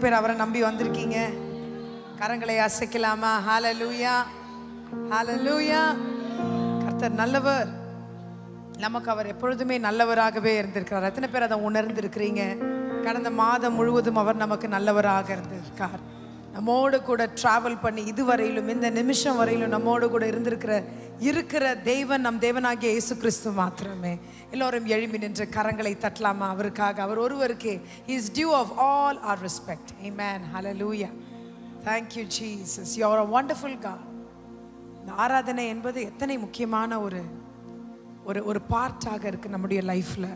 பேர் அவரை நம்பி வந்திருக்கீங்க? கரங்களை அசைக்கலாமா? ஹalleluya, ஹalleluya. கர்த்தர் நல்லவர். நமக்கு அவர் எப்பொழுதுமே நல்லவராகவே இருந்திருக்கிறார். எத்தனை பேர் அதை உணர்ந்திருக்கிறீங்க? கடந்த மாதம் முழுவதும் அவர் நமக்கு நல்லவராக இருந்திருக்கார். நம்மோடு கூட டிராவல் பண்ணி இதுவரையிலும் இந்த நிமிஷம் வரையிலும் நம்மோடு கூட இருக்கிற தேவன் நம் தேவனாகிய இயேசு கிறிஸ்து மாத்திரமே. எல்லோரும் எழும்பி நின்று கரங்களை தட்டலாமா அவருக்காக? அவர் ஒருவருக்கே he is due of all our respect. Amen. Hallelujah. Thank you Jesus. You are a wonderful God. இந்த ஆராதனை என்பது எத்தனை முக்கியமான ஒரு பார்ட்டாக இருக்கு நம்முடைய லைஃப்ல.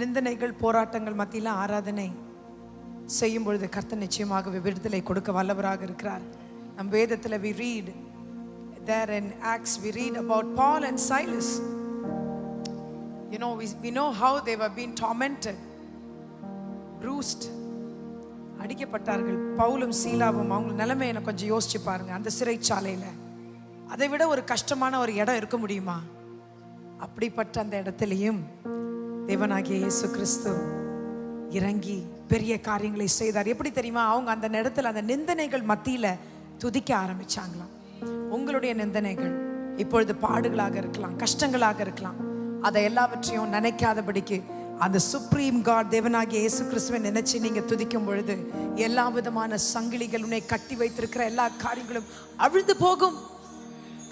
நிந்தனைகள் போராட்டங்கள் மத்தியில ஆராதனை செய்யும் பொழுது கர்த்தர் நிச்சயமாக விடுதலை கொடுக்க வல்லவராக இருக்கிறார். நம் வேதத்தில் we read there in Acts, we read about Paul and Silas. You know, we know how they were being tormented, bruised. அடிக்கப்பட்டார்கள். பவுலும் சீலாவும் அவங்க நிலைமை எனக்கு கொஞ்சம் யோசிச்சு பாருங்க. அந்த சிறைச்சாலையில் அதை விட ஒரு கஷ்டமான ஒரு இடம் இருக்க முடியுமா? அப்படிப்பட்ட அந்த இடத்துலையும் தேவனாகிய இயேசு கிறிஸ்து இறங்கி பெரிய காரியங்களை செய்தார். எப்படி தெரியுமா? அவங்க அந்த இடத்துல அந்த நிந்தனைகள் மத்தியில துதிக்க ஆரம்பிச்சாங்களாம். உங்களுடைய நிந்தனைகள் இப்பொழுது பாடுகளாக இருக்கலாம், கஷ்டங்களாக இருக்கலாம். அதை எல்லாவற்றையும் நினைக்காதபடிக்கு அந்த சுப்ரீம் காட் தேவனாகிய இயேசு கிறிஸ்துவை நினைச்சு நீங்க துதிக்கும் பொழுது எல்லா விதமான சங்கிலிகள் உன்னை கட்டி வைத்திருக்கிற எல்லா காரியங்களும் அவிழ்ந்து போகும்.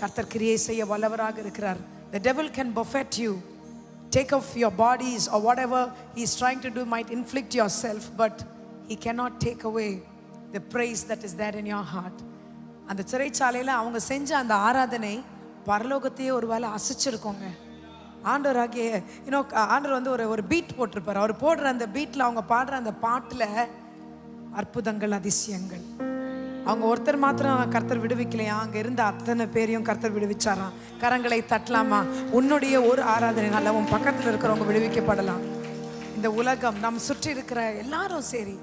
கர்த்தர் கிரியை செய்ய வல்லவராக இருக்கிறார். The devil can buffet you, take off your bodies or whatever he is trying to do might inflict yourself, but he cannot take away the praise that is there in your heart. அந்த சிறைச்சாலையில் அவங்க செஞ்ச அந்த ஆராதனை பரலோகத்தையே ஒரு வேளை அசைச்சிருக்கோங்க. ஆண்டவராகிய ஆண்டவர் வந்து ஒரு பீட் போட்டிருப்பார். அவர் போடுற அந்த பீட்டில் அவங்க பாடுற அந்த பாட்டில் அற்புதங்கள் அதிசயங்கள். அவங்க ஒருத்தர் மாத்திரம் கர்த்தர் விடுவிக்கலையா, அங்கே இருந்த அத்தனை பேரையும் கர்த்தர் விடுவிச்சாராம். கரங்களை தட்டலாமா? உன்னுடைய ஒரு ஆராதனைனால உன் பக்கத்தில் இருக்கிறவங்க விடுவிக்கப்படலாம். இந்த உலகம் நாம் சுற்றி இருக்கிற எல்லாரும் சரி,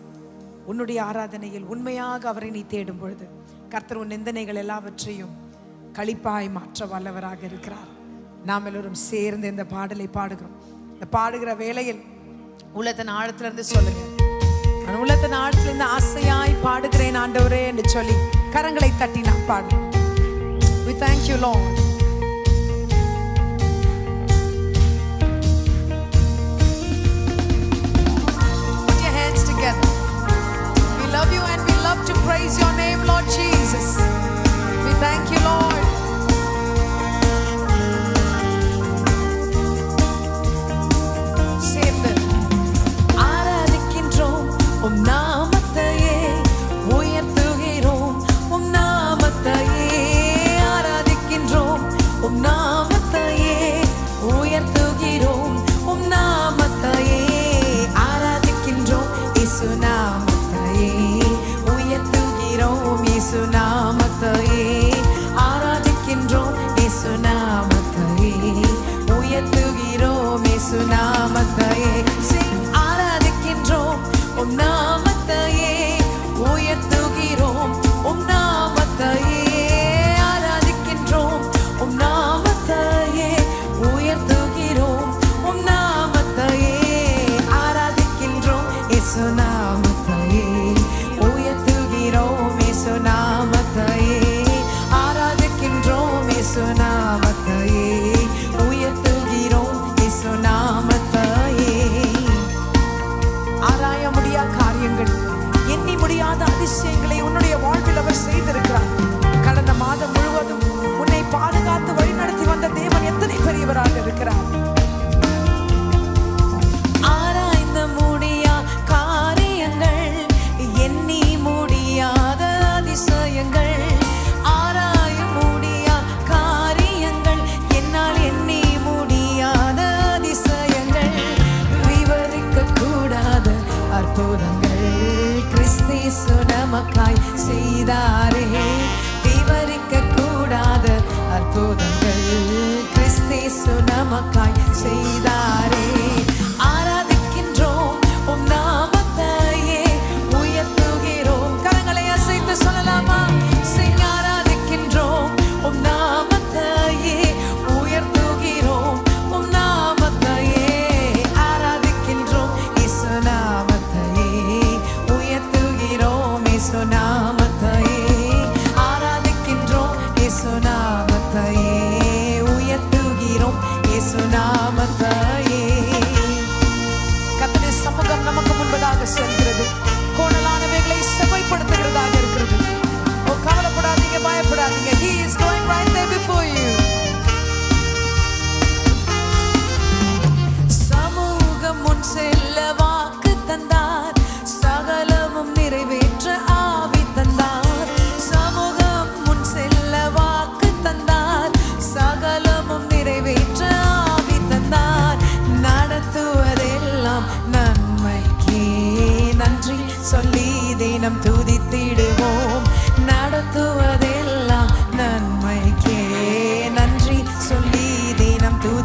உன்னுடைய ஆராதனையில் உண்மையாக அவரை நீ தேடும் பொழுது கர்த்தர் உன் நிந்தனைகள் எல்லாவற்றையும் களிப்பாய் மாற்ற வல்லவராக இருக்கிறார். நாம் எல்லோரும் சேர்ந்து இந்த பாடலை பாடுகிறோம். இந்த பாடுகிற வேளையில் உள்ளத்தின் ஆழத்திலிருந்து சொல்லுங்க, நான் உள்ளத்தின் ஆழத்திலிருந்து ஆசையாய் பாடுகிறேன் ஆண்டவரே என்று சொல்லி கரங்களை தட்டி நான் பாடுறேன். We thank you Lord. Put your hands together. We love you and we love to praise your name Lord Jesus. We thank you Lord. உம் நாமத்தையே உயர்த்துகிறோம், உம் நாமத்தையே ஆராதிக்கின்றோம், உம் நாமத்தையே உயர்த்துகிறோம், உம் நாமத்தையே ஆராதிக்கின்றோம், இயேசு நாமத்தையே உயர்த்துகிறோம், இயேசு நாமத்தையே ஆராதிக்கின்றோம், இயேசு நாமத்தையே உயர்த்துகிறோம், இயேசு நாமத்தையே ஆராதிக்கின்றோம், உம் நாமத்தையே உயர்த்துகிறோம், உம் நாமத்தையே ஆராதிக்கின்றோம், உம் நாமத்தையே உயர்த்துகிறோம், உம் நாமத்தையே ஆராதிக்கின்றோம், இயேசு நாமத்தையே உயர்த்துகிறோம், இயேசு நாமத்தையே ஆராதிக்கின்றோம், இயேசு நாமத்தையே உயர்த்துகிறோம், இயேசு நாமத்தையே. ஆராய முடியாத காரியங்கள், எண்ணி முடியாத அதிசயங்களை உன்னுடைய வாழ்வில் அவர் செய்திருக்கிறார். கடந்த மாதம் முழுவதும் உன்னை பாதுகாத்து வழிநடத்தி வந்த தேவன் எத்தனை பெரியவராக இருக்கிறார். ஆராய்ந்த முடியா காரியங்கள், எண்ணி முடியாத அதிசயங்கள், ஆராய முடியா காரியங்கள், என்னால் எண்ணி முடியாத அதிசயங்கள், விவரிக்க கூடாத அற்புதங்கள் கிறிஸ்து நமக்காய் செய்தாரே, விவரிக்க கூடாத அற்புதங்கள் கிறிஸ்து நமக்காய் செய்தாரே. ஆராதிக்கின்றோம், உம் நாமத்தையே உயர்த்துகிறோம். கரங்களை அசைத்து சொல்லலாமா? ஆராதிக்கின்றோம், உம் நாமத்தையே உயர்த்துகிறோம், உம் நாமத்தையே ஆராதிக்கின்றோம், இயேசு நாமத்தையே உயர்த்து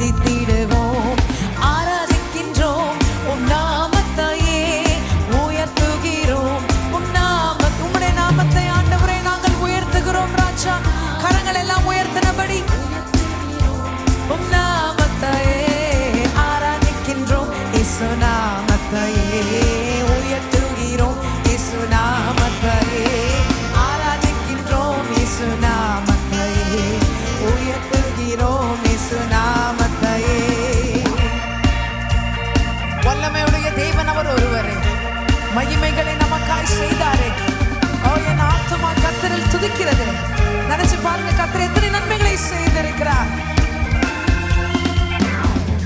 துதித்திடுவோம். ஆராதிக்கின்றோம் உம் நாமத்தையே உயர்த்துகிறோம். உம்முடைய நாமத்தை ஆண்டவரே நாங்கள் உயர்த்துகிறோம் ராஜா. கரங்கள் எல்லாம் உயர்த்தினபடி உம் நாமத்தையே ஆராதிக்கின்றோம். இயேசு நாமத்தையே உயர்த்துகிறோம். இயேசு நாமத்தையே ஆராதிக்கின்றோம். இயேசு நாமத்தையே உயர்த்துகிறோம். இயேசு நாமத்தையே. வல்லமையுடைய தேவன் அவர் ஒருவரே. மகிமைகளை நமக்காய் செய்தாரே. என் ஆத்துமா கர்த்தரில் துதிக்கிறது. நினைச்சு பாருங்க, கர்த்தர் எத்தனை நன்மைகளை செய்திருக்கிறார்.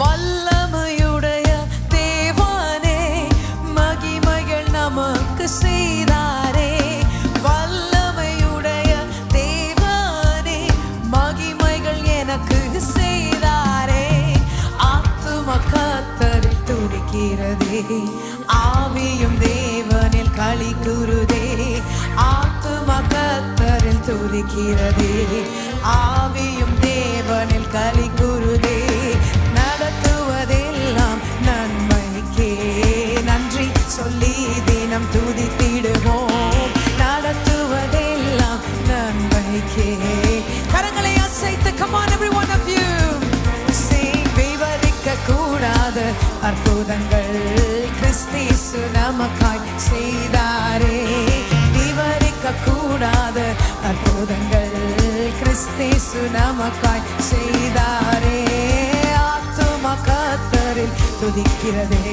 வல்லமையுடைய தேவனே மகிமைகள் நமக்கு செய்தாரே. வல்லமையுடைய தேவனே மகிமைகள் எனக்கு செய்தாரே. ஆத்துமா கர்த்தரில் துதிக்கிறதே. ஆவியும் தேவனில் களி கூறுதே. ஆத்துமா கர்த்தரில் துதிக்கிறதே. ஆவியும் தேவனில் களி கூறுதே. நடத்துவதெல்லாம் நன்மைக்கே நன்றி சொல்லி தினம் துதித்திடுவோம். நடத்துவதெல்லாம் நன்மைக்கே. கரங்களை அசைத்து come on every one of you sing. விவரிக்க கூடாத அற்புதங்கள் கிறிஸ்து நமக்காய் செய்தாரே. விவரிக்க கூடாத அற்புதங்கள் கிறிஸ்து நமக்காய் செய்தாரே. ஆத்துமா கர்த்தரில் துதிக்கிறதே.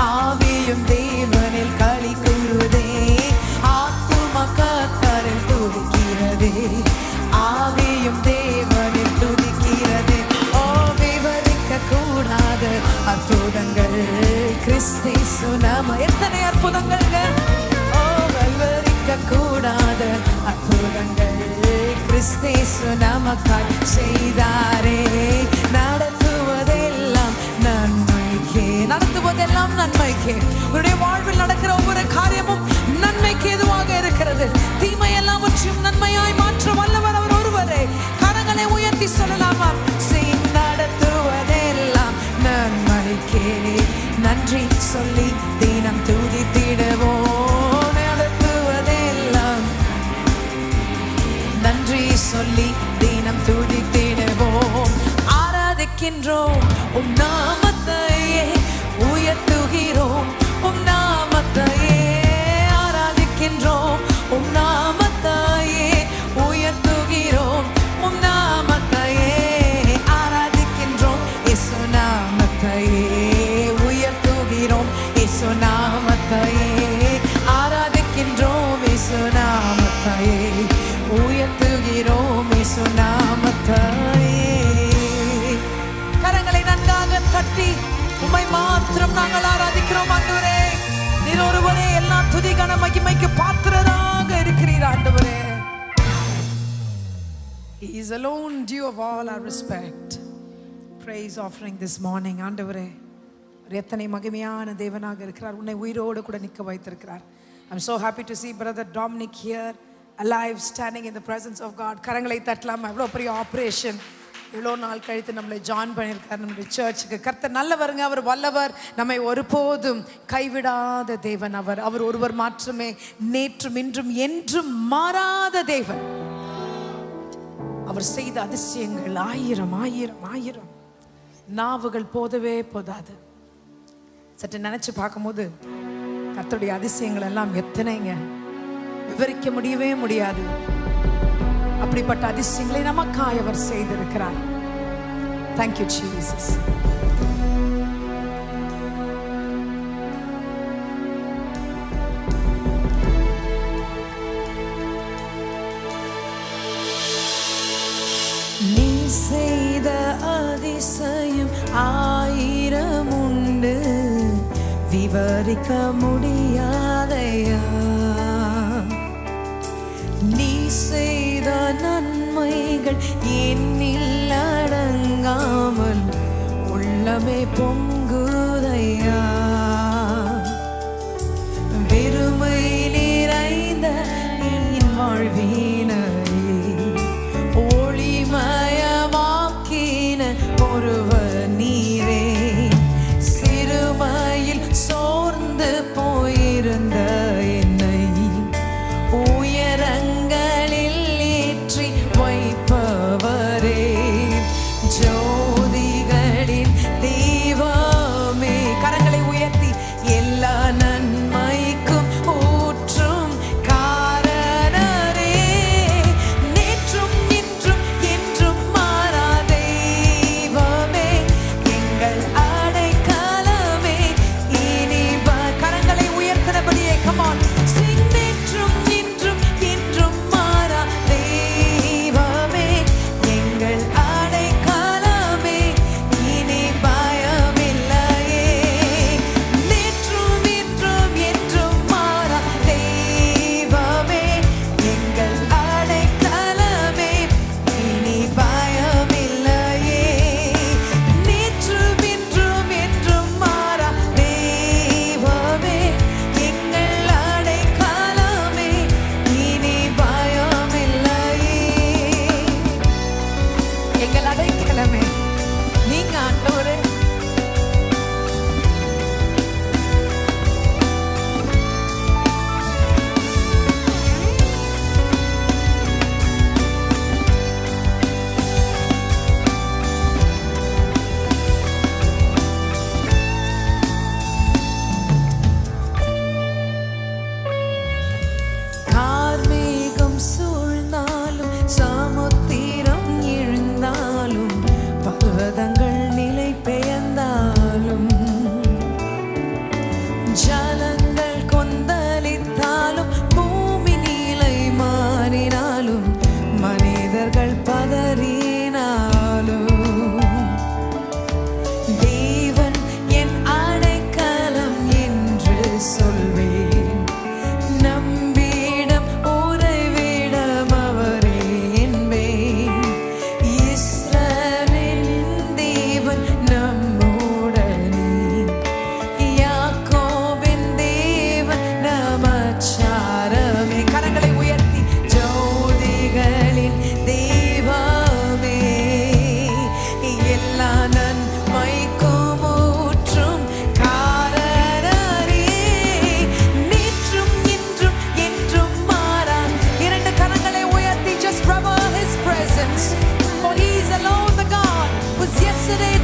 ஆவியும் தேவனில் களி கூறுதே. ஆத்துமா கர்த்தரில் துதிக்கிறதே. ஆவியும் தேவனில் துதிக்கிறதே. விவரிக்க கூடாத அற்புதங்கள் கிறிஸ்து எத்தனை அற்புதங்கள். விவரிக்க கூடாத அற்புதங்கள் கிறிஸ்து நமக்காய் செய்தாரே. நடத்துவதெல்லாம் நன்மைக்கே. நடத்துவதெல்லாம் நன்மைக்கே. உன்னுடைய வாழ்வில் நடக்கிற ஒவ்வொரு காரியமும் நன்மைக்கு எதுவாக இருக்கிறது. தீமை எல்லாவற்றையும் நன்மையாய் மாற்ற வல்லவர் அவர் ஒருவரே. கரங்களை உயர்த்தி சொல்லலாமா? நடத்துவதெல்லாம் நன்மைக்கே நன்றி சொல்லி தினம் துதித்திடுவோம். நடத்துவதெல்லாம் நன்றி சொல்லி தினம் துதித்திடுவோம். ஆராதிக்கின்றோம் உம் நாமத்தையே உயர்த்துகிறோம். உம் நாமத்தையே ஆராதிக்கின்றோம். உம் நாமத்தையே உயர்த்துகிறோம். உம் நாமத்தையே ஆராதிக்கின்றோம். இயேசு நாமத்தையே உயர்த்துகிறோம். இயேசு நாமத்தையே ஆராதிக்கின்றோம். இயேசு நாமத்தையே உயர்த்துகிறோம். இயேசு நாமத்தையே. கரங்களை நன்றாக தட்டி உம்மை மாத்திரம் நாங்கள் ஆராதிக்கிறோம் ஆண்டவரே. நீர் ஒருவரே எல்லா துதி கன மகிமைக்கு பாத்திரராக இருக்கிறீர் ஆண்டவரே. He is alone due of all our respect. Praise offering this morning. ஆண்டவரே எத்தனை மகிமையான தேவனாக இருக்கிறார். உன்னை உயிரோடு கூட நிற்க வைத்திருக்கிறார். I'm so happy to see brother Dominic here alive standing in the presence of God. கரங்களை தட்டலாம். எவ்வளோ பெரிய ஆப்ரேஷன். இவ்வளோ நாள் கழித்து நம்மளை ஜாயின் பண்ணியிருக்கார் நம்முடைய சர்ச்சுக்கு. கர்த்தர் நல்லவருங்க. அவர் வல்லவர். நம்மை ஒருபோதும் கைவிடாத தேவன் அவர். அவர் ஒருவர் மாற்றமே நேற்றும் இன்றும் என்றும் மாறாத தேவன். அவர் செய்த அதிசயங்கள் ஆயிரம் ஆயிரம் ஆயிரம். நாவுகள் போதவே போதாது. சற்று நினைச்சு பார்க்கும்போது கர்த்தருடைய அதிசயங்கள் எல்லாம் எத்தனைங்க, விவரிக்க முடியவே முடியாது. அப்படிப்பட்ட அதிசயங்களை நமக்காய் அவர் செய்திருக்கிறார். Thank you Jesus. நீ செய்த அதிசயம் ஆயிரம் உண்டு, விவரிக்க முடியாதையா. நீ செய்த நன்மைகள் எண்ணில் அடங்காமல் உள்ளமே பொங்குதையா. வெறுமை நிறைந்த என் வாழ்வினை ஒளிமயமாக்கின ஒருவர்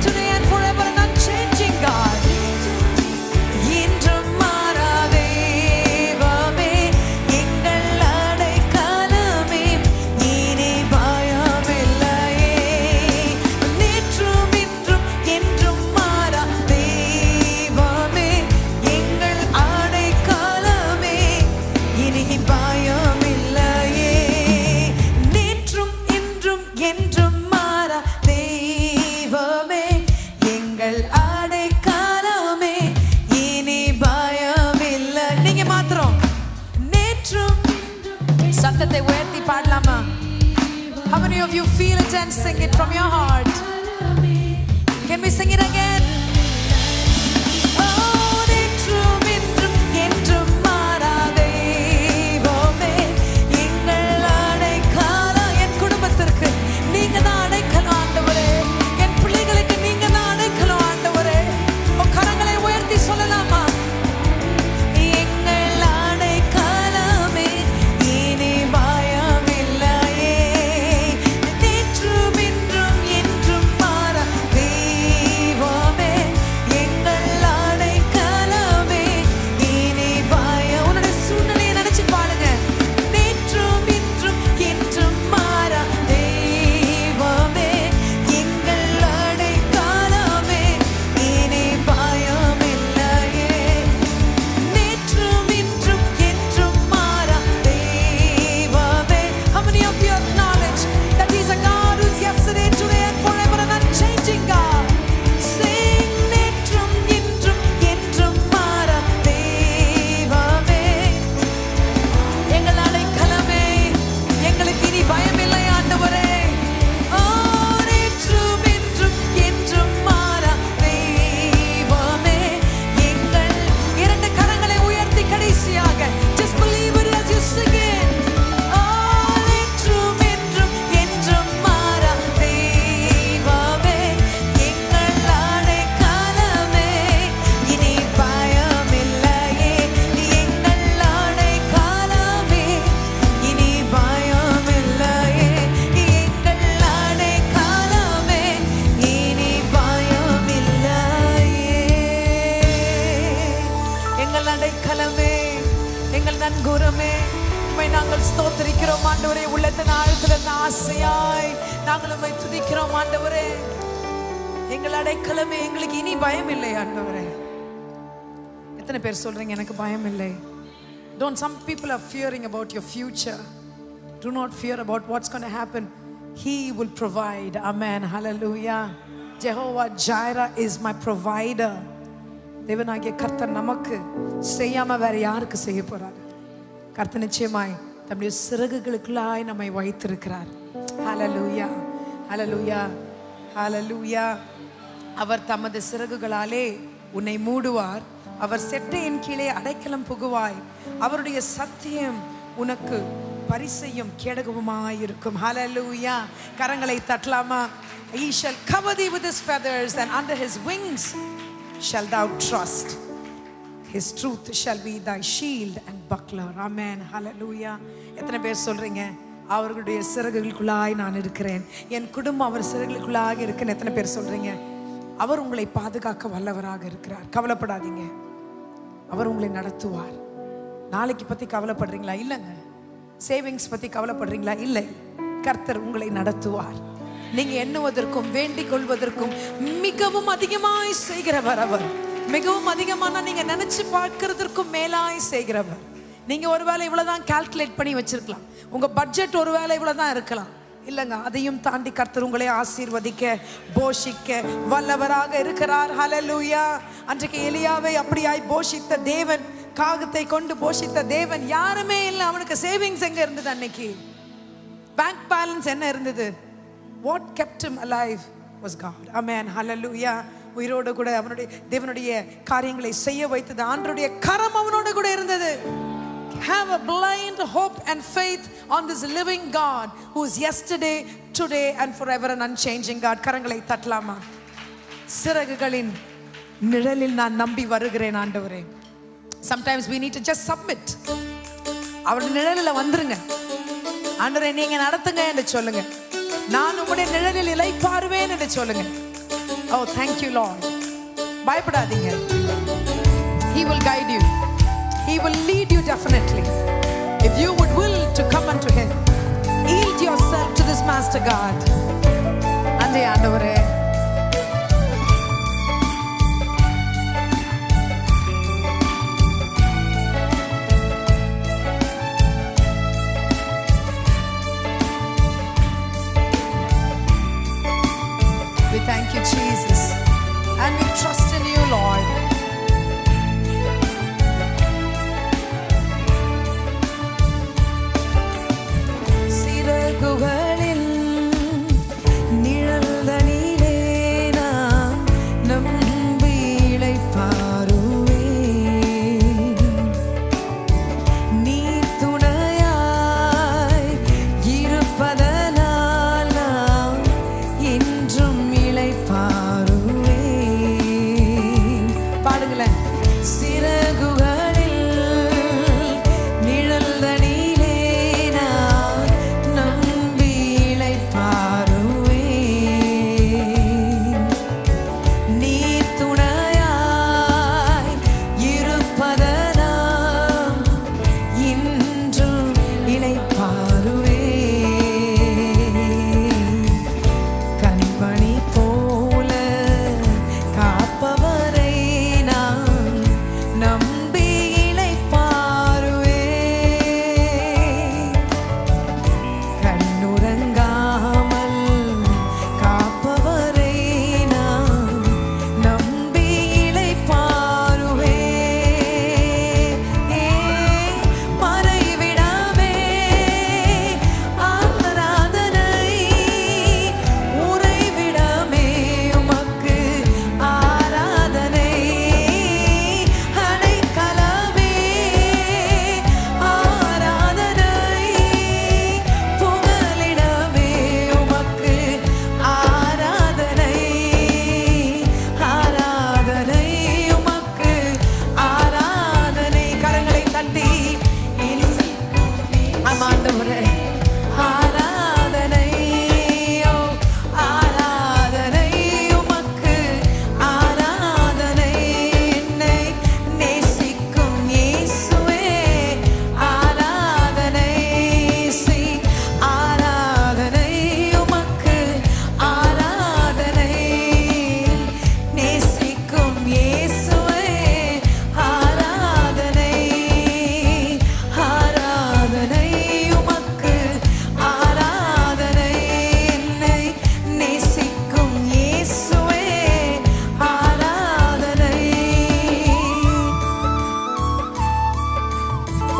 today and forever an unchanging God. என்றும் மாறா தெய்வமே, எங்கள் அடைக்கலமே, இனி பயமில்லையே. நேற்றும் இன்றும் என்றும் மாறா தெய்வமே, எங்கள் அடைக்கலமே, இனி பயமில்லையே. நேற்றும் இன்றும் என்றும் மாறா தெய்வமே, எங்கள் அடைக்கலமே, இனி பயமில்லை. நீங்க மாத்திரம் நேற்றும் சத்தத்தை உயர்த்தி பாடலாமா? How many of you feel it and sing it from your heart? Can we sing it again? Oh, நேற்றும் இன்றும் என்றும் மாறா தெய்வமே, எங்கள் அடைக்கலம். என் குடும்பத்திற்கு நீங்க தான் அடைக்கலம் ஆண்டவரே. என் பிள்ளைகளுக்கு நீங்க தான் அடைக்கலம் ஆண்டவரே. உன் கரங்களை உயர்த்தி சொல்லலாமா? எங்கள் அடைக்கலமே, இனி பயமில்லையே. நேற்றும் இன்றும் என்றும் மாறா தெய்வமே, எங்கள் அடைக்கலமே, இனி பயம். உன்னுடைய சூழ்நிலையை நினைச்சு பாருங்க. நேற்றும் இன்றும் என்றும் மாறா தெய்வமே, எங்கள் அடைக்கலமே, இனி பயமில்லையே. நேற்றும் இன்றும் என்றும் மாறா தெய்வமே. How many of you acknowledge that He's a God who's yesterday, today and forever an unchanging God? Sing நேற்றும் இன்றும் என்றும் மாறா தெய்வமே, எங்கள் அடைக்கலமே, எங்களுக்கு இனி பயமில்லை ஆண்டவரே. ஓ, நேற்றும் இன்றும் என்றும் மாறா தெய்வமே, எங்கள் இரண்டு கரங்களை உயர்த்தி கடைசியாக just believe it as you sing it. ஓ, நேற்றும் இன்றும் என்றும் மாறா தெய்வமே, எங்கள் அடைக்கலமே, இனி பயமில்லையே. எங்கள் அடைக்கலமே, இனி பயமில்லையே. எங்கள் அடைக்கலமே, இனி பயமில்லையே. எங்கள் அடைக்கலமே, எங்கள் நன்குரமே, உம்மை நாங்கள் ஸ்தோத்திரிக்கிறோம் ஆண்டவரே. உள்ளத்தின் ஆழத்திலிருந்து ஆசையாய் நாங்கள் உம்மை துதிக்கிறோம் ஆண்டவரே. எங்கள் அடைக்கலமே, எங்களுக்கு இனி பயம் இல்லை ஆண்டவரே. எத்தனை பேர் சொல்றீங்க எனக்கு பயம் இல்லை? Don't some people are fearing about your future. Do not fear about what's going to happen. He will provide. Amen. Hallelujah. Jehovah Jireh is my provider. தேவனாகிய கர்த்தர் நமக்கு செய்யாம வேற யாருக்கு செய்ய போறார்? கர்த்தர் நிச்சயமாய் தம்முடைய சிறகுகளுக்குள்ளாய் நம்மை வைத்திருக்கிறார். ஹalleluya, ஹalleluya, ஹalleluya. அவர் தமது சிறகுகளாலே உன்னை மூடுவார். அவர் செட்டையின் கீழே அடைக்கலம் புகுவாய். அவருடைய சத்தியம் உனக்கு பரிசையும் கேடகமுமாய் இருக்கும். ஹalleluya. கரங்களை தட்டலாமா? He shall cover thee with his feathers, and under his wings shall thou trust. His truth shall be thy shield and buckler. Amen. Hallelujah. எத்தனை பேர் சொல்றீங்க அவர்களுடைய சிறகுகளுக்குள்ளாய் நான் இருக்கிறேன், என் குடும்பம் அவர் சிறகுகளுக்குள்ளாக இருக்குன்னு எத்தனை பேர் சொல்றீங்க? அவர் உங்களை பாதுகாக்க வல்லவராக இருக்கிறார். கவலைப்படாதீங்க, அவர் உங்களை நடத்துவார். நாளைக்கு பத்தி கவலைப்படுறீங்களா? இல்லைங்க. சேவிங்ஸ் பத்தி கவலைப்படுறீங்களா? இல்லை. கர்த்தர் உங்களை நடத்துவார். நீங்க எண்ணுவதற்கும் வேண்டிக் கொள்வதற்கும் மிகவும் அதிகமாய் செய்கிறவர் அவர். மிகவும் அதிகமான நீங்க நினைச்சு பார்க்கிறதற்கும் மேலாய் செய்கிறவர். நீங்க ஒருவேளை இவ்வளவுதான் கால்குலேட் பண்ணி வச்சிருக்கலாம், உங்க பட்ஜெட் ஒருவேளை இவ்வளவுதான் இருக்கலாம். இல்லைங்க, அதையும் தாண்டி கர்த்தர் உங்களை ஆசீர்வதிக்க போஷிக்க வல்லவராக இருக்கிறார். ஹல்லேலூயா. அன்றைக்கு எலியாவை அப்படியாய் போஷித்த தேவன், காகத்தை கொண்டு போஷித்த தேவன், யாருமே இல்லை, அவனுக்கு சேவிங்ஸ் எங்க இருந்தது? அன்னைக்கு பேங்க் பேலன்ஸ் என்ன இருந்தது? What kept him alive was God. Amen. Hallelujah. உயிரோடு கூட அவனுடைய தேவனுடைய காரியங்களை செய்ய வைத்தது ஆண்டவருடைய கரம் அவனோடு கூட இருந்தது. Have a blind hope and faith on this living God who is yesterday, today and forever an unchanging God. கரங்களை தட்டலாமா? சிறகுகளின் நிழலில் நான் நம்பி வருகிறேன் ஆண்டவரே. Sometimes we need to just submit. அவருடைய நிழலில் வந்துருங்க. ஆண்டவரே நீங்க நடத்துங்க என்று சொல்லுங்க. நான் உம்முடைய நிழலில் இளைப்பாறுவேன் என்று சொல்லுங்க. Oh, thank you, Lord. பயப்படாதீங்க. He will guide you. He will lead you definitely. If you would will to come unto Him, yield yourself to this Master God. அண்டே ஆண்டவரே, we thank you, Jesus, and we trust in you, Lord. சிறகுகளில் நிழல்தனிலே நான் நம்பி இளைப்பாறுவேன். நீ துணையாய் இருப்பதனால் நான் என்றும் இளைப்பாறுவேன். பாடுங்களேன். சிறகுகளில் நிழல்தனிலே நான் நம்பி இளைப்பாறுவேன். நீ துணையாய் இருப்பதனால் இன்றும் இளைப்பாறுவேன். கண்மணி போல காப்பவரை நான் நம்பி இளைப்பாறுவேன். கண்ணுறங்காமல் காப்பவரை நான் நம்பி இளைப்பாறுவேன். மறைவிடமே ஆராதனை, உறைவிடமே உமக்கு ஆராதனை. அடைக்கலமே ஆராதனை, புகலிடமே உமக்கு ஆராதனை. ஆராதனை உமக்கு ஆராதனை. கரங்களை தட்டி ஆமாண்டவரே, ஆராதனை, ஓ ஆராதனை உமக்கு ஆராதனை. என்னை நேசிக்கும் இயேசுவே ஆராதனை. ஆராதனை உமக்கு ஆராதனை. நேசிக்கும் இயேசுவே ஆராதனை. ஆராதனை உமக்கு ஆராதனை. என்னை நேசிக்கும் இயேசுவே ஆராதனை.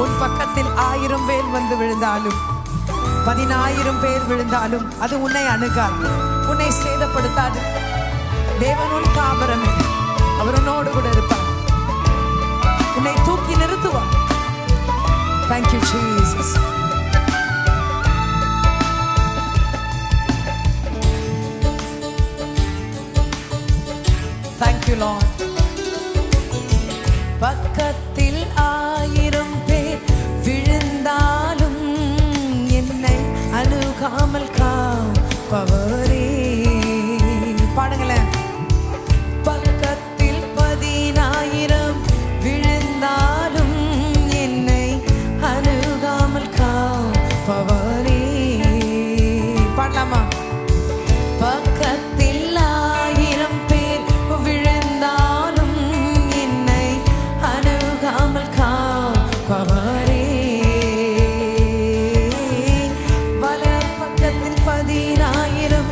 உன் பக்கத்தில் 1000 பேர் வந்து விழுந்தாலும் 10,000 பேர் விழுந்தாலும் அது உன்னை அணுகாது, உன்னை சேதப்படுத்தாது. தேவன் உன் காபரமே, அவர் உன்னோடு கூட இருப்பார், உன்னை தூக்கி நிறுத்துவார். Thank you, Jesus. Thank you, Lord. பக்கத்தில் 1000 பேர் விழுந்தாலும் என்னை அணுகாமல் காப்பவரே. பாடுங்களேன். பக்கத்தில் 10,000 விழுந்தாலும் என்னை அணுகாமல் காப்பவரே. பாடலாமா? பக்கத்தில் 1000 பேர் விழுந்தாலும் என்னை அணுகாமல் காப்பவரே. வல பக்கத்தில் 10,000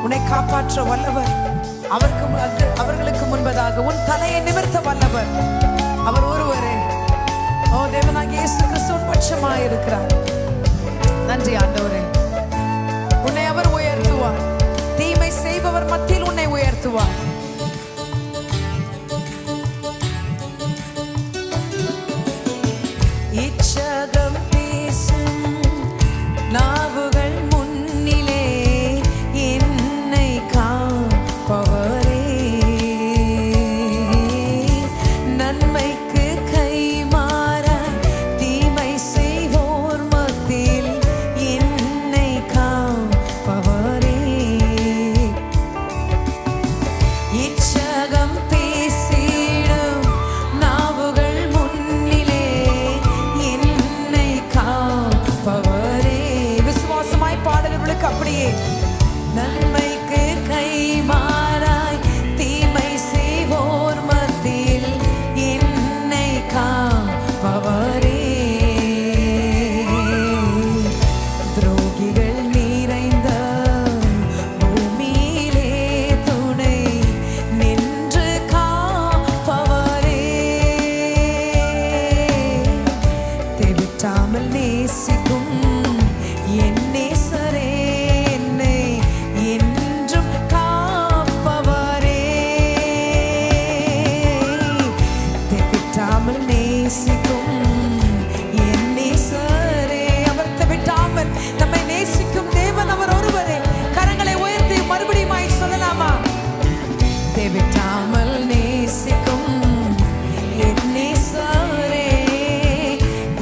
உன்னை காப்பாற்ற வல்லவர். அவர்களுக்கு முன்பதாக உன் தலையை நிமிர்த்த வல்லவர் அவர் ஒருவரே. ஓ தேவனாகிய இயேசு கிறிஸ்து பட்சமாய் இருக்கிறார். நன்றி ஆண்டவரே. உன்னை அவர் உயர்த்துவார். தீமை செய்பவர் மத்தியில் உன்னை உயர்த்துவார். இச்சகம் பேசும் நாவுகள் முன்னிலே என்னை காப்பவரே. நன்மைக்கு கைமாற தீமை செய்வோர் மத்தியில் என்னை காப்பவரே. இச்சகம் பேசிடும் நாவுகள் முன்னிலே என்னை காப்பவரே. விசுவாசமாய் பாடுகிறவர்களுக்கு அப்படியே நன்மைக்கு கைமாறாய் தீமை செய்வோர் மத்தியில் என்னை காப்பவரே. துரோகிகள் நிறைந்த பூமியிலே துணை நின்று காப்பவரே. தெவிட்டாமல் நேசிக்கும் என் நேசரே, என்னை என்றும் காப்பவரே. தெவிட்டாமல் நேசிக்கும் என் நேசரே. அவர் தெவிட்டாமல் நம்மை நேசிக்கும் தேவன் அவர் ஒருவரே. கரங்களை உயர்த்தி மறுபடியும் சொல்லலாமா? தெவிட்டாமல் நேசிக்கும் என் நேசரே,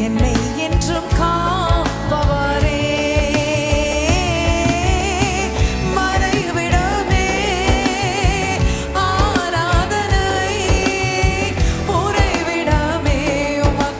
என்னை என்றும் காப்பவரே. மறைவிடமே ஆராதனை, உறைவிடமே உமக்கு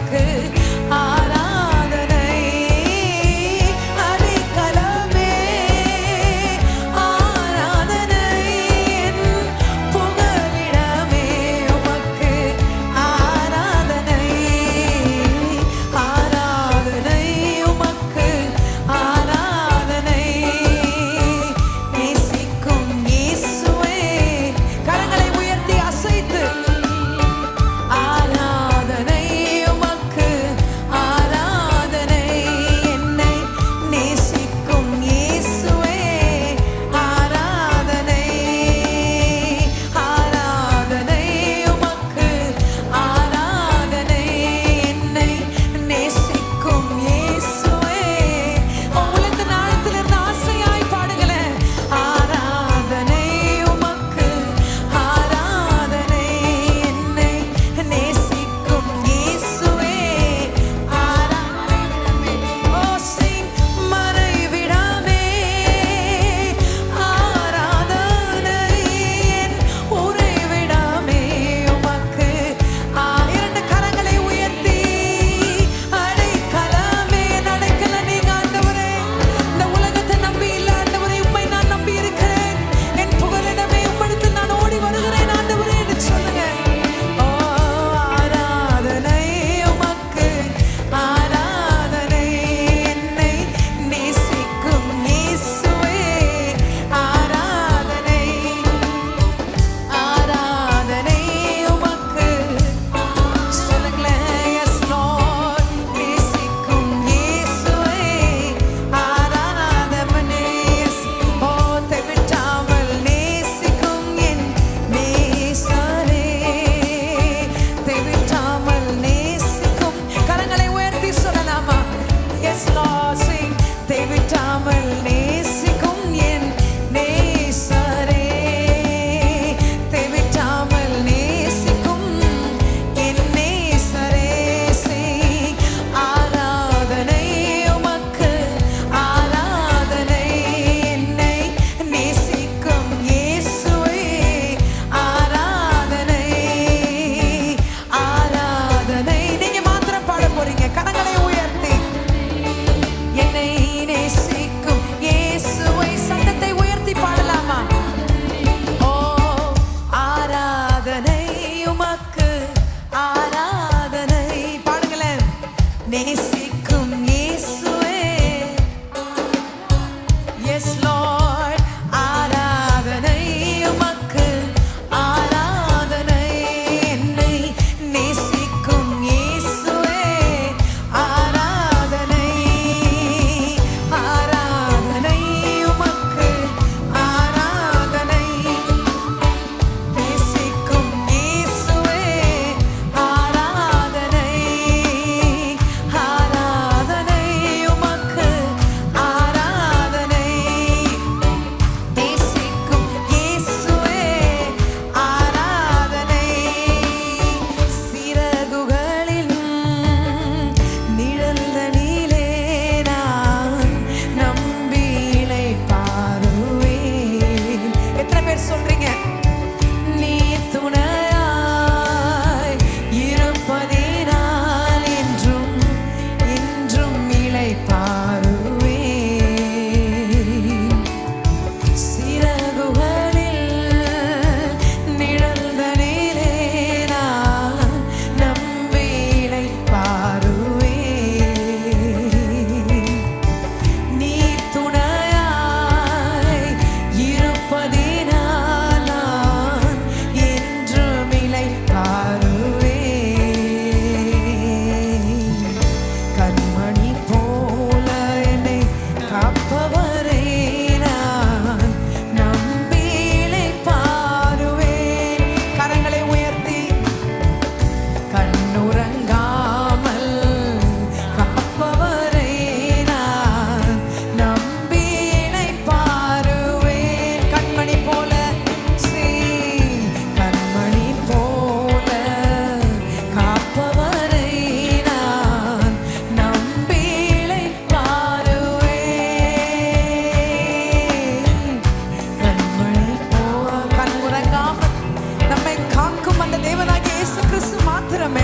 மாத்திரமே.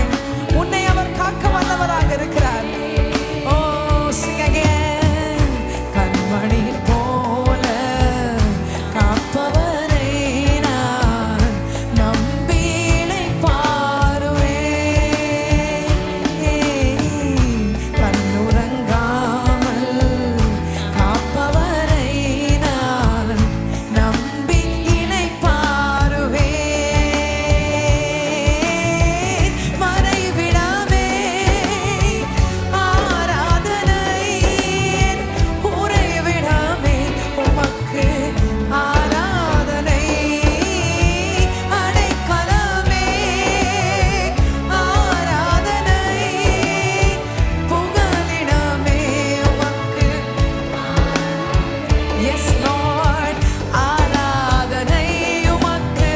உன்னை அவர் காக்க வல்லவராக இருக்கிறார். ஓ sing again. கண்மணி போல காப்பவரை நான் நம்பி இளைப்பாறுவேன். கண்ணுறங்காமல் காப்பவரை நான் நம்பி இளைப்பாறுவேன். மறைவிடாமே ஆராதனை, உறைவிடாமே உமக்கு ஆராதனை. அடைக்கலமே ஆராதனை, புகலிடமே உமக்கு. Yes Lord, ஆராதனை உமக்கு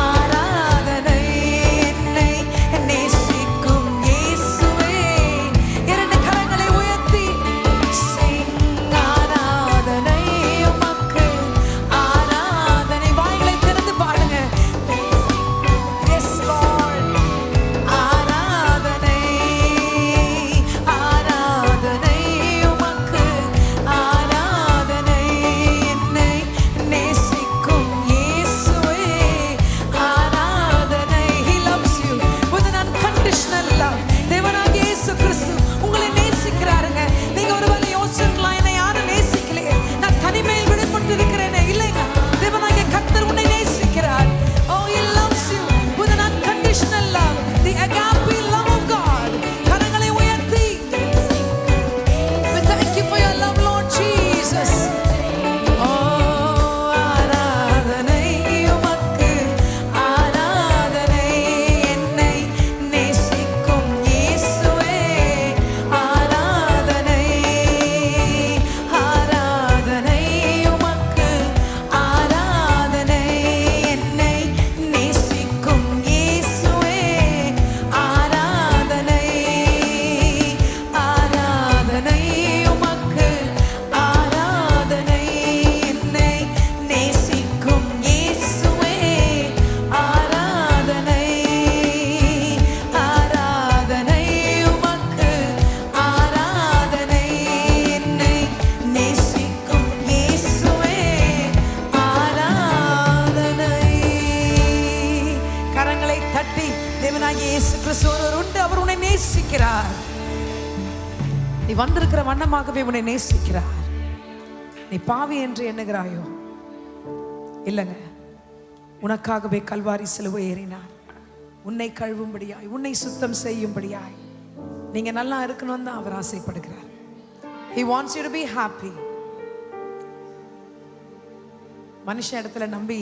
ஆராதனை. என்னை நேசிக்கும் இயேசுவே, இரண்டு கரங்களை உயர்த்தி sing. ஆராதனை உமக்கு ஆராதனை. வாய்களை திறந்து பாடுங்க. Yes Lord, ஆராதனை ஆராதனை உமக்கு ஆராதனை. என்னை நேசிக்கும் இயேசுவே ஆராதனை. He loves you with an unconditional love. தேவனாகிய இயேசு கிறிஸ்து உங்களை நேசிக்கிறாருங்க. நீங்க ஒருவேளை யோசிச்சிருக்கலாம், என்னை யாரும் நேசிக்கலையே, நான் தனிமையில் விடுபட்டு இருக்கிறேனே. இல்லைங்க, தேவனாகிய கர்த்தர் உன்னை நேசிக்கிறார். Oh, he loves you with an unconditional love, the agape love of God. கரங்களை உயர்த்தி, we thank you for your love, Lord Jesus. ஆராதனை உமக்கு ஆராதனை. என்னை நேசிக்கும் இயேசுவே ஆராதனை ஆராதனை உமக்கு ஆராதனை. என்னை நேசிக்கும் இயேசுவே ஆராதனை ஆராதனை உமக்கு ஆராதனை. என்னை நேசிக்கும் இயேசுவே ஆராதனை ஆராதனை உமக்கு ஆராதனை. என்னை நேசிக்கும் இயேசுவே ஆராதனை. கரங்களை தட்டி தேவனாகிய இயேசு கிறிஸ்து ஒருவர் உண்டு, அவர் உன்னை நேசிக்கிறார். நீ வந்திருக்கிற வண்ணமாகவே உன்னை நேசிக்கிறார். நீ பாவி என்று எண்ணுகிறாயோ? இல்லைங்க, உனக்காகவே கல்வாரி சிலுவை ஏறினார். உன்னை கழுவும்படியாய், உன்னை சுத்தம் செய்யும்படியாய். நீங்க நல்லா இருக்கணும்னு தான் அவர் ஆசைப்படுகிறார். He wants you to be happy. மனுஷ இடத்துல நம்பி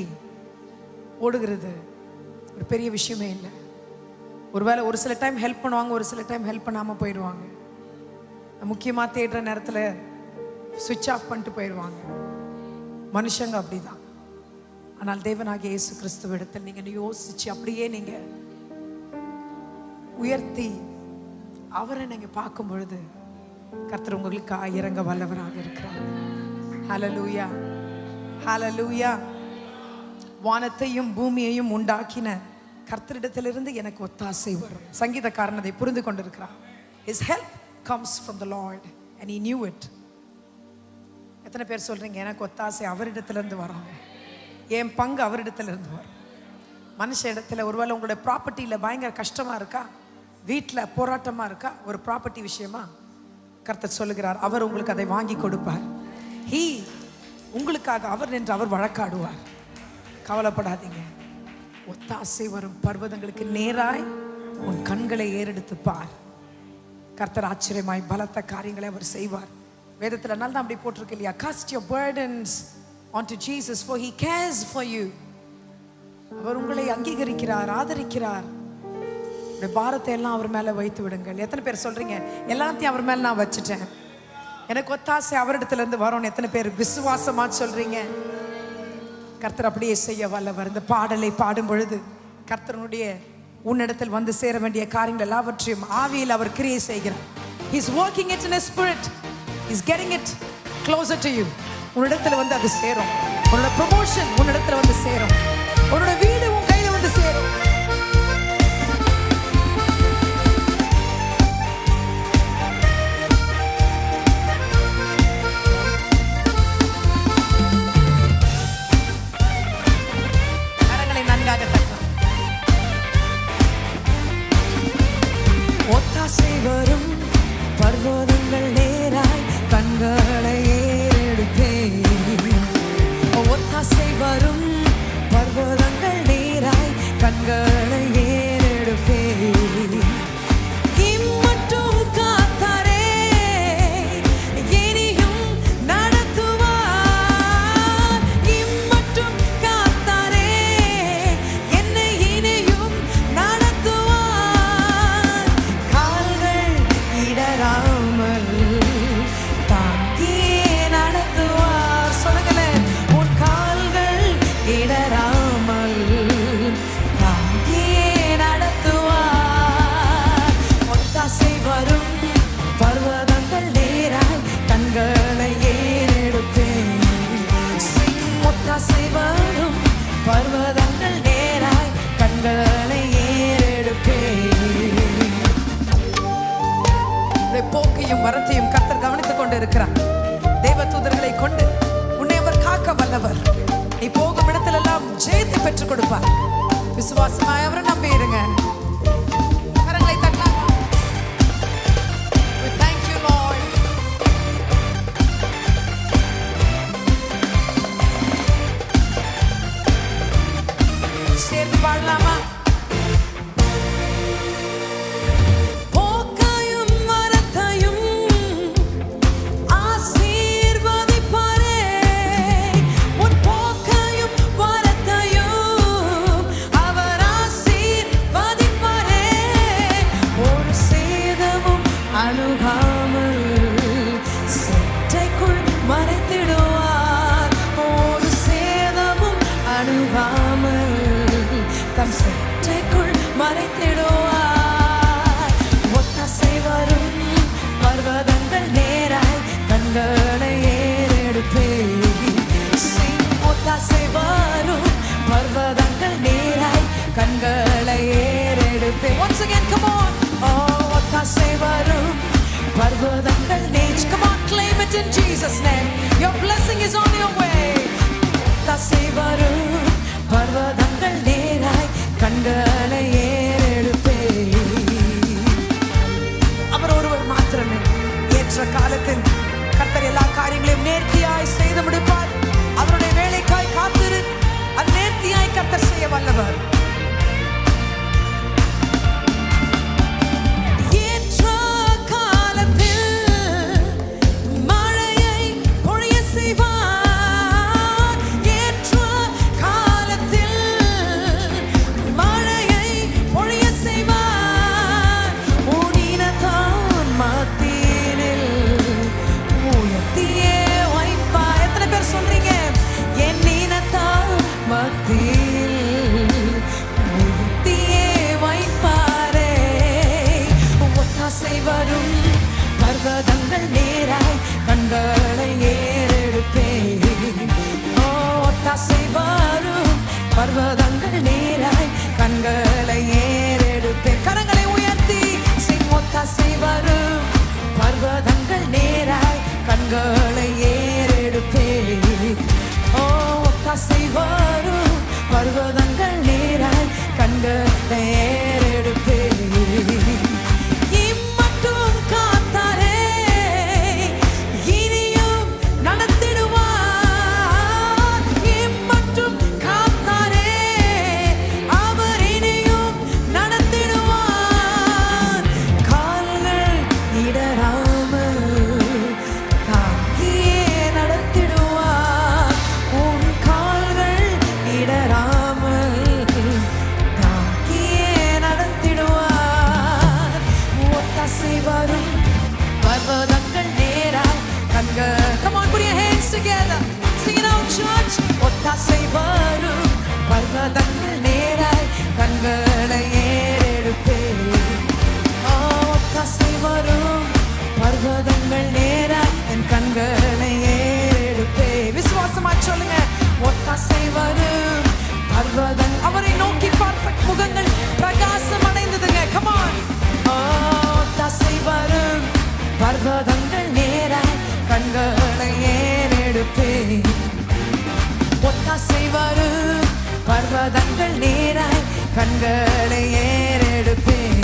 ஓடுகிறது ஒரு பெரிய விஷயமே இல்லை. ஒருவேளை ஒரு சில டைம் ஹெல்ப் பண்ணுவாங்க, ஒரு சில டைம் ஹெல்ப் பண்ணாமல் போயிடுவாங்க. முக்கியமாக தேடுற நேரத்தில் சுவிட்ச் ஆஃப் பண்ணிட்டு போயிடுவாங்க. மனுஷங்க அப்படிதான். ஆனால் தேவனாகிய இயேசு கிறிஸ்துவ இடத்தில் நீங்கள் யோசிச்சு அப்படியே நீங்கள் உயர்த்தி அவரை நீங்கள் பார்க்கும் பொழுது கர்த்தர் உங்களுக்கு இறங்க வல்லவராக இருக்கிறார். ஹல்லேலூயா, ஹல்லேலூயா. வானத்தையும் பூமியையும் உண்டாக்கின கர்த்தரிடத்திலிருந்து எனக்கு ஒத்தாசை வரும். சங்கீதக்காரன் அதை புரிந்து கொண்டிருக்கிறார். His help comes from the Lord and he knew it. எத்தனை பேர் சொல்றீங்க எனக்கு ஒத்தாசை அவரிடத்திலிருந்து வராங்க, என் பங்கு அவரிடத்திலிருந்து வரும்? மனுஷ இடத்துல ஒருவேளை உங்களுடைய ப்ராப்பர்ட்டியில் பயங்கர கஷ்டமா இருக்கா, வீட்டில் போராட்டமா இருக்கா, ஒரு ப்ராப்பர்ட்டி விஷயமா, கர்த்தர் சொல்லுகிறார் அவர் உங்களுக்கு அதை வாங்கி கொடுப்பார். He உங்களுக்காக அவர் நின்று அவர் வழக்காடுவார். கவலைப்படாதீங்க, ஒத்தாசை வரும் பர்வதங்களுக்கு நேராய் உன் கண்களை ஏறெடுத்து பார். கர்த்தர் ஆச்சரியமாய் பலத்த காரியங்களை அவர் செய்வார். வேதத்தில் நல்லா அப்படி போட்டிருக்கு இல்லையா? Cast your burdens onto Jesus for he cares for you. அவர் உங்களை அங்கீகரிக்கிறார், ஆதரிக்கிறார். பாரத்தை எல்லாம் அவர் மேல வைத்து விடுங்கள். எத்தனை பேர் சொல்றீங்க எல்லாத்தையும் அவர் மேல நான் வச்சுட்டேன், எனக்கு ஒத்தாசை அவரிடத்துல இருந்து வரும்? எத்தனை பேர் விசுவாசமா சொல்றீங்க? கர்த்தர் அப்படியே செய்ய வல்லவர். இந்த பாடலை பாடும் பொழுது கர்த்தருடைய உன்னிடத்தில் வந்து சேர வேண்டிய காரியங்கள் எல்லாவற்றையும் ஆவியில் அவர் கிரியை செய்கிறார். He is working it in a spirit. He is getting it closer to you. உன்னிடத்தில் வந்து அது சேரும். உன்னோட ப்ரமோஷன் உன்னிடத்தில் வந்து சேரும். உன்னோட வீடு உன் கையில வந்து சேரும். ஒத்தாசை வரும் பர்வதங்கள் நேராய் கண்களை ஏறெடுப்பேன். ஒத்தாசை வரும் பர்வதங்கள் நேராய் கண்களை ஏறெடுப்பேன். இம்மட்டும் காத்தாரே இனியும் நடத்துவார். இம்மட்டும் காத்தாரே என்னை இனியும் நடத்துவார். கால்கள் இடராமல் தாங்கியே நடத்துவார். சொல்லுங்களேன், உன் கால்கள் இடராமல் தாங்கியே நடத்துவார். ஒத்தாசை வரும் பர்வதங்கள் நேராய் கண்களை ஏறெடுப்பேன். ஒத்தாசை வரும் பர்வதங்கள் நேராய் கண்களை ஏறெடுப்பேன். போக்கையும் வரத்தையும் கர்த்தர் கவனித்துக் கொண்டு இருக்கிறார். தேவ தூதர்களை கொண்டு உன்னை அவர் காக்க வல்லவர். நீ போகும் இடத்திலெல்லாம் ஜெயத்தை பெற்றுக் கொடுப்பார். விசுவாசமாய் அவரை நம்பி இருங்க. கரங்களை தட்டலாம். We thank you, Lord. சேர்ந்து பாடலாமா? போக்கையும் வரத்தையும் ஆசீர்வதிப்பாரே. உன் போக்கையும் வரத்தையும் அவர் ஆசீர்வதிப்பாரே. ஒரு சேதமும் அணுகாமல் செட்டைக்குள் மறைத்திடுவார். ஒரு சேதமும் அணுகாமல் தம் செட்டைக்குள் மறைத்திடுவார். ஒத்தாசை வரும் பர்வதங்கள் நேராய் கண்களை ஏறெடுப்பேன். ஒத்தாசை வரும் பர்வதங்கள் நேராய் கண்களை ஏறெடுப்பேன். Once again, come on. ஒத்தாசை வரும் பர்வதங்கள் நேராய். Come on, claim it in Jesus' name. Your blessing is on your way. ஒத்தாசை வரும் பர்வதங்கள் நேராய் கண்களை ஏறெடுப்பேன். அவர் ஒருவர் மாத்திரமே ஏற்ற காலத்தில் கர்த்தர் எல்லா காரியங்களையும் நேர்த்தியாய் செய்து முடிப்பார். அவருடைய வேலைக்காய் காத்திரு. அது நேர்த்தியாய் கர்த்தர் செய்ய வல்லவர். ஏற்ற காலத்தில் மழையை பொழிய செய்வார். ஏற்ற காலத்தில் மழையை பொழிய செய்வார். உன் இனத்தான் மத்தியினில் உயர்த்தியே வைப்பார். எத்தனை பேர் சொல்றீங்க? என் இனத்தான் மத்தியில் உயர்த்தியே வைப்பாரே. ஒத்தாசை வரும் பர்வதங்கள் நேராய் கண்களை ஏறெடுப்பேன். ஒத்தாசை வரும் பர்வதங்கள் நேராய் கண்களை ஏறெடுப்பேன். கரங்களை உயர்த்தி ஒத்தாசை வரும் பர்வதங்கள் நேராய் கண்களை ஏறெடுப்பேன். ஒத்தாசை வரும் பர்வதங்கள் நேராய் கண்களை ஏறெடுப்பேன். இம்மட்டும் காத்தாரே இனியும் நடத்திடுவார். இம்மட்டும் காத்தாரே அவர் இனியும் நடத்திடுவார். கால்கள் இடராமல் தாங்கியே நடத்திடுவார். உன் கால்கள் இடராமல் தாங்கியே நடத்திடுவார். ஒத்தாசை வரும் பர்வதங்கள் நேராய் கண்கள். Come on, put your hands together. Sing it out, church. ஒத்தாசை வரும் பர்வதங்கள் நேராய் கண்களை ஏறெடுப்பேன். ஒத்தாசை வரும் பர்வதங்கள் நேராய் என் கண்களை ஏறெடுப்பேன். விசுவாசமா சொல்லுங்க. ஒத்தாசை வரும் பர்வதங்கள். அவரை நோக்கி பார்த்த முகங்கள் பிரகாசம் அடைந்ததுங்க. Come on. ஒத்தாசை வரும் பர்வதங்கள் நேராய் கண்களை ஏறெடுப்பேன். ஒத்தாசை வரும் பர்வதங்கள் நேராய் கண்களை ஏறெடுப்பேன்.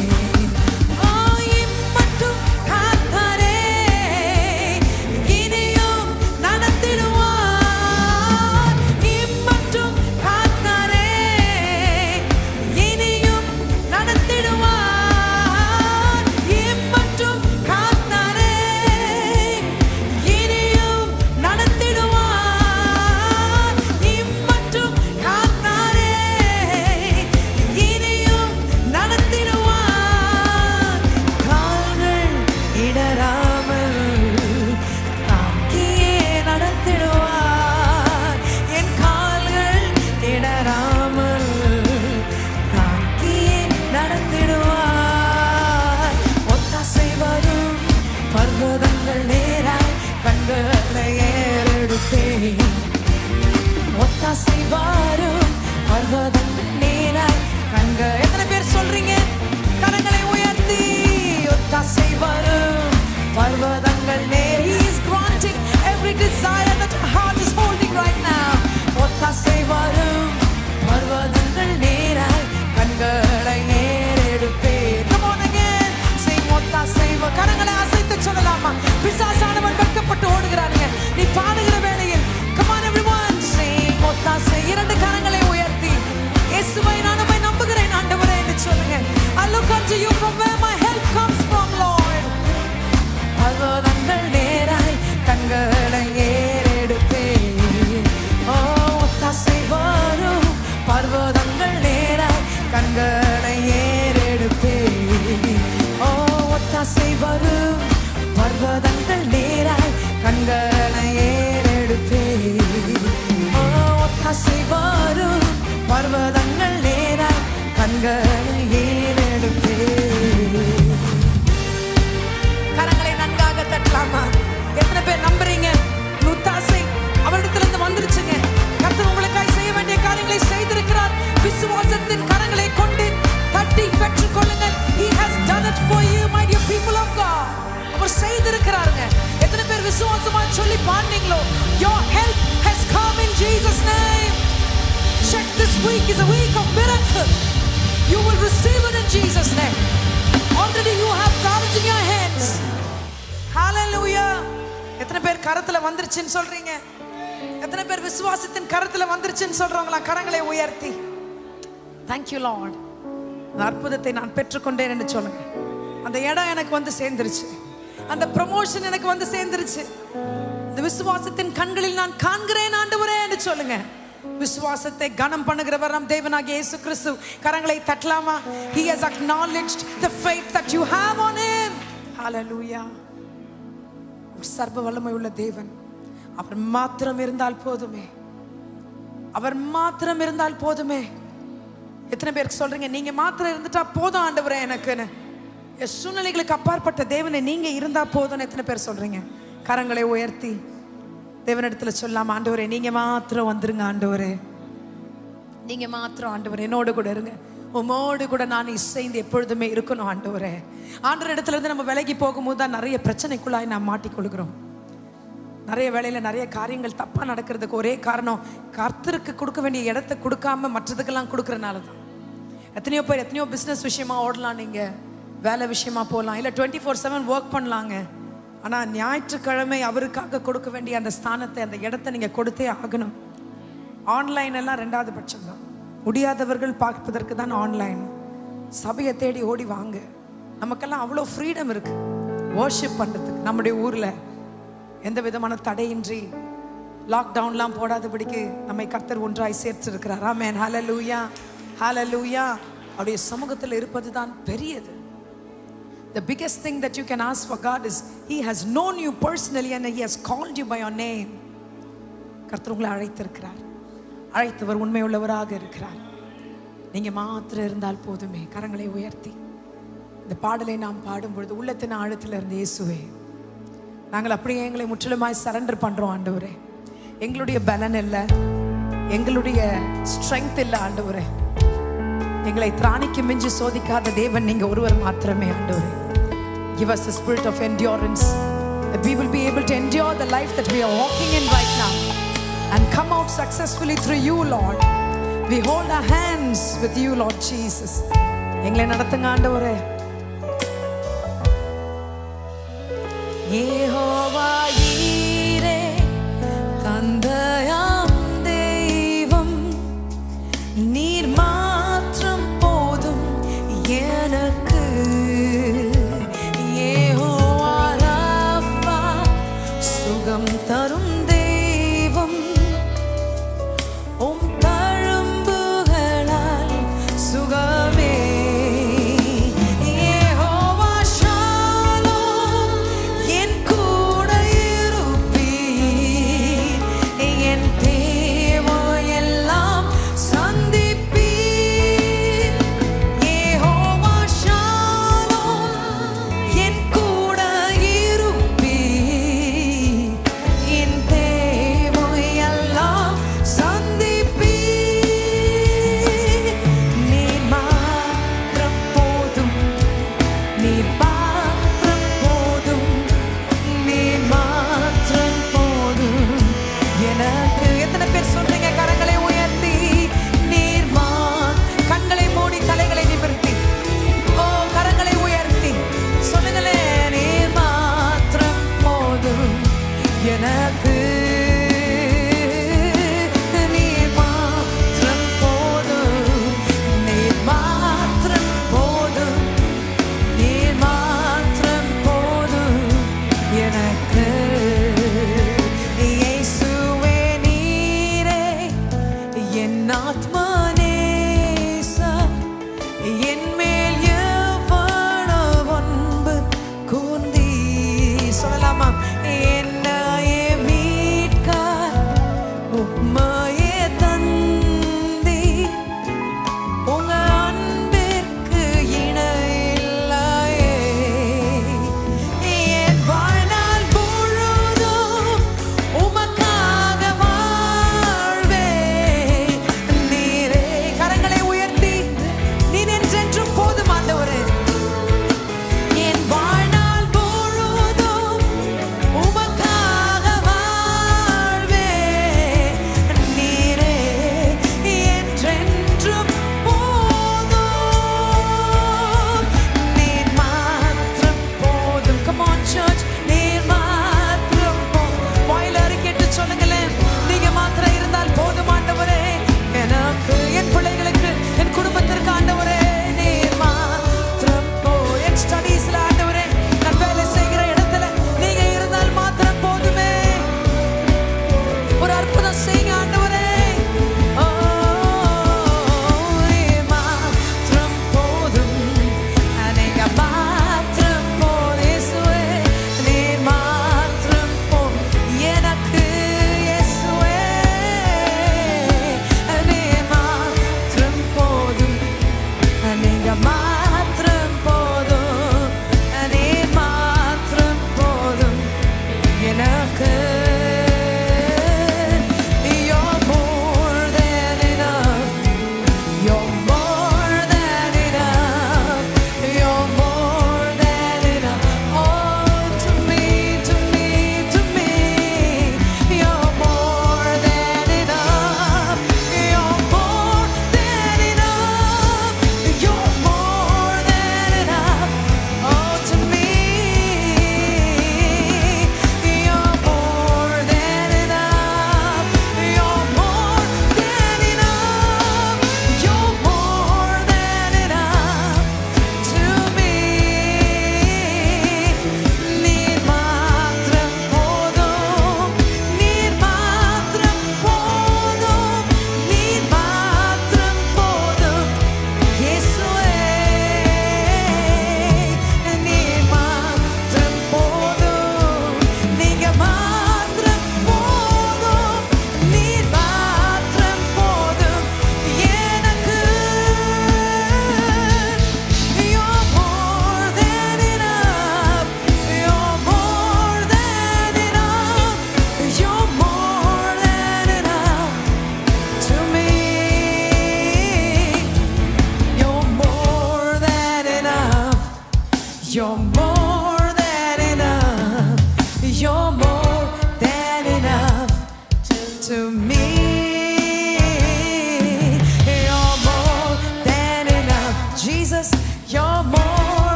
பர்வதங்கள் நேராய் கண்களை ஏறெடுப்பேன். ஒத்தாசை வரும் பர்வதங்கள் நேராய் கண்கள். எத்தனை பேர் சொல்றீங்க? கரங்களை உயர்த்தி. ஒத்தாசை வரும் பர்வதங்கள் நேர். He is granting every desire that your heart is holding right now. ஒத்தாசை வரும் பர்வதங்கள் நேராய் கண்களை ஏறெடுப்பேன். Come on again, sing ஒத்தாசை. கரங்களை அசைத்து சொல்லலாமா? பிசாசானவன் வெட்கப்பட்டு ஓடுகிறானுங்க. நீ பாடுகிற வேளையில் come on everyone, sing ஒத்தாசை. இரண்டு கரங்களை உயர்த்தி இயேசுவை நான் உம்மை நம்புகிறேன் ஆண்டவரே என்று சொல்லுங்க. I look unto you from where my help comes from, Lord. பர்வதங்கள் நேராய் கண்களை ஏறெடுப்பேன். ஓ ஒத்தாசை வரும் பர்வதங்கள் நேராய் கண்களை ஏறெடுப்பேன். ஓ ஒத்தாசை வரும் பர்வதங்கள் நேராய் கண்களை ஏறெடுப்பேன். ஓ ஒத்தாசை வரும் பர்வதங்கள் நேராய் கண்களை ஏறெடுப்பேன். கரங்களை நன்றாக தட்டலாமா? எத்தனை பேர் நம்புறீங்க? ஒத்தாசை அவரிடத்திலிருந்து வந்துருச்சுங்க. கர்த்தர் உங்களுக்காய் செய்ய வேண்டிய காரியங்களை செய்திருக்கிறார். விசுவாசத்தின் கரங்களை கொண்டு தட்டி பெற்றுக் கொள்ளுங்கள். He has done it for you, my dear people of God. அவர் செய்திருக்கிறாருங்க. எத்தனை பேர் விசுவாசமா சொல்லி பாடுனீங்களோ? Your help has come in Jesus name. Check, this week is a week of miracle. You will receive it in Jesus name. Already you have got it in your hands. Hallelujah. எத்தனை பேர் கரத்துல வந்துருச்சுன்னு சொல்றீங்க? எத்தனை பேர் விசுவாசத்தின் கரத்துல வந்துருச்சுன்னு சொல்றவங்களா? கரங்களை உயர்த்தி. Thank you Lord. அந்த அற்புதத்தை நான் பெற்றுக்கொண்டேன் என்று சொல்லுங்க. அந்த இடம் எனக்கு வந்து சேர்ந்துருச்சு. அந்த ப்ரமோஷன் எனக்கு வந்து சேர்ந்துருச்சு. இந்த விசுவாசத்தின் கண்களில் நான் காண்கிறேன் ஆண்டவரே என்று சொல்லுங்க. விசுவாசத்தை கனம் பண்ணுகிறவர் நம் தேவனாகிய இயேசு கிறிஸ்து. கரங்களை தட்டலாமா? He has acknowledged the faith that you have on him. Hallelujah. சர்வ வல்லமை உள்ள தேவன். அவர் மாத்திரம் இருந்தால் போதுமே. அவர் மாத்திரம் இருந்தால் போதுமே. எத்தனை பேருக்கு சொல்றீங்க நீங்க மாத்திரம் இருந்துட்டா போதும் ஆண்டவரே எனக்குன்னு? சூழ்நிலைகளுக்கு அப்பாற்பட்ட தேவனை நீங்க இருந்தா போதும். எத்தனை பேர் சொல்றீங்க? கரங்களை உயர்த்தி தேவனிடத்துல சொல்லாம, ஆண்டவரே நீங்க மாத்திரம் வந்துருங்க ஆண்டவரே, நீங்க மாத்திரம் ஆண்டவரே என்னோடு கூட இருங்க, உமோடு கூட நான் இசைந்து எப்பொழுதுமே இருக்கணும் ஆண்டவரே. ஆண்டவர் இடத்துல இருந்து நம்ம விலகி போகும்போது தான் நிறைய பிரச்சனைக்குள்ளாய் நாம் மாட்டிக்கொள்கிறோம். நிறைய வேளையில நிறைய காரியங்கள் தப்பா நடக்கிறதுக்கு ஒரே காரணம் கர்த்தருக்கு கொடுக்க வேண்டிய இடத்தை கொடுக்காம மற்றதுக்கெல்லாம் கொடுக்கறனால தான். எத்தனையோ பேர் எத்தனையோ பிஸ்னஸ் விஷயமா ஓடலாம், நீங்க வேலை விஷயமா போகலாம், இல்லை 24/7 ஒர்க் பண்ணலாங்க. ஆனால் ஞாயிற்றுக்கிழமை அவருக்காக கொடுக்க வேண்டிய அந்த ஸ்தானத்தை அந்த இடத்தை நீங்கள் கொடுத்தே ஆகணும். ஆன்லைன் எல்லாம் ரெண்டாவது பட்சம் தான். முடியாதவர்கள் பார்ப்பதற்கு தான் ஆன்லைன். சபையை தேடி ஓடி வாங்க. நமக்கெல்லாம் அவ்வளோ ஃப்ரீடம் இருக்கு வர்ஷிப் பண்ணுறதுக்கு. நம்முடைய ஊரில் எந்த விதமான தடையின்றி லாக்டவுன்லாம் போடாதபடிக்கு நம்மை கர்த்தர் ஒன்றாய் சேர்த்திருக்கிறார். ஆமென். ஹல்லேலூயா, ஹல்லேலூயா. அவருடைய சமூகத்தில் இருப்பது தான் பெரியது. The biggest thing that you can ask for God is He has known you personally and He has called you by your name. கர்த்தர் உங்களை அழைத்திருக்கிறார். அழைத்தவர் உண்மையுள்ளவராக இருக்கிறார். நீங்க மாத்திரம் இருந்தால் போதுமே. கரங்களை உயர்த்தி இந்த பாடலை நாம் பாடும்பொழுது உள்ளத்தின் ஆழத்தில் இருந்து இயேசுவே, நாங்கள் அப்படியே எங்களை முற்றிலுமாய் சரண்டர் பண்றோம் ஆண்டவரே. எங்களுடைய பலன் இல்லை, எங்களுடைய ஸ்ட்ரெங்க் இல்லை ஆண்டவரே. எங்களை திராணிக்கு மிஞ்சி சோதிக்காத தேவன் நீங்க ஒருவர் மாத்திரமே ஆண்டவரே. Give us a spirit of endurance that we will be able to endure the life that we are walking in right now and come out successfully through you, Lord. We hold our hands with you, Lord Jesus. எங்களை நடத்துங்க ஆண்டவரே. யெகோவா ஈரே தந்தையாம் தெய்வம், நீர் மாத்திரம் போதும் எனக்கு. யெகோவா ராஃபா சுகம் தரும் தெய்வம், உம் தழும்புகளால் சுகமே. யெகோவா ஷாலோம் என் கூட நீர் மாத்திரம் போதும், நீர் மாத்திரம் போதும் எனக்கு. எத்தனை பேர் சொல்றீங்க கரங்களை உயர்த்தி? நீர் கண்களை மூடி தலைகளை நிமிர்த்தி, ஓ கரங்களை உயர்த்தி சொல்லுங்களேன். நீர் மாத்திரம் போதும் எனக்கு. நீர்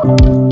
ஆமென்.